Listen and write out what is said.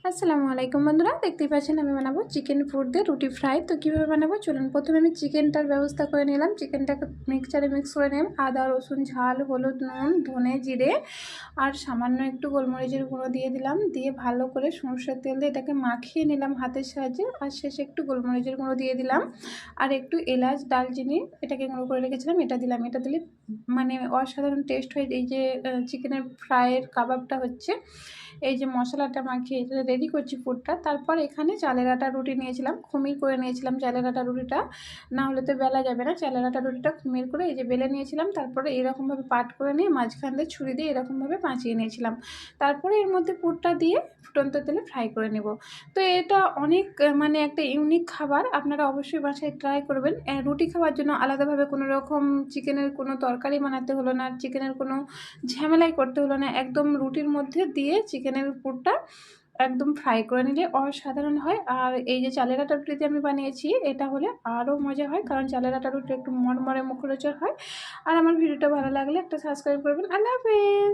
আসসালামু আলাইকুম বন্ধুরা, দেখতেই পাচ্ছেন আমি বানাবো চিকেন ফুড দিয়ে রুটি ফ্রাই। তো কীভাবে বানাবো চলুন। প্রথমে আমি চিকেনটার ব্যবস্থা করে নিলাম। চিকেনটাকে মিক্সচারে মিক্স করে নিলাম। আদা, রসুন, ঝাল, হলুদ, নুন, ধনে, জিরে আর সামান্য একটু গোলমরিচের গুঁড়ো দিয়ে দিলাম। দিয়ে ভালো করে সরষের তেল দিয়ে এটাকে মাখিয়ে নিলাম হাতের সাহায্যে। আর শেষে একটু গোলমরিচের গুঁড়ো দিয়ে দিলাম আর একটু এলাচ, দালচিনি এটাকে গুঁড়ো করে রেখেছিলাম, এটা দিলাম। এটা দিলে মানে অসাধারণ টেস্ট হয়। এই যে চিকেনের ফ্রাইয়ের কাবাবটা হচ্ছে, এই যে মশলাটা মাখিয়ে রেডি করছি ফুডটা। তারপর এখানে চালের আটা রুটি নিয়েছিলাম, খুমির করে নিয়েছিলাম চালের আটা রুটিটা, না হলে তো বেলা যাবে না। চালের আটা রুটিটা খুমির করে এই যে বেলে নিয়েছিলাম। তারপরে এরকমভাবে পাট করে নিয়ে মাঝখান দিয়ে ছুরি দিয়ে এরকমভাবে পাঁচিয়ে নিয়েছিলাম। তারপরে এর মধ্যে পুরটা দিয়ে ফুটন্ত তেলে ফ্রাই করে নেব। তো এটা অনেক মানে একটা ইউনিক খাবার, আপনারা অবশ্যই বাসায় ট্রাই করবেন। রুটি খাওয়ার জন্য আলাদাভাবে কোনো রকম চিকেনের কোনো তরকারি বানাতে হলো না, চিকেনের কোনো ঝামেলাই করতে হলো না। একদম রুটির মধ্যে দিয়ে চিকেনের পুরটা একদম ফ্রাই করে নিলে অসাধারণ হয়। আর এই যে চালের আটা রুটি আমি বানিয়েছি, এটা হলে আরও মজা হয়, কারণ চালের আটা রুটি একটু মরমরে মুখরোচক হয়। আর আমার ভিডিওটা ভালো লাগলে একটা সাবস্ক্রাইব করবেন। আল্লাহ হাফেজ।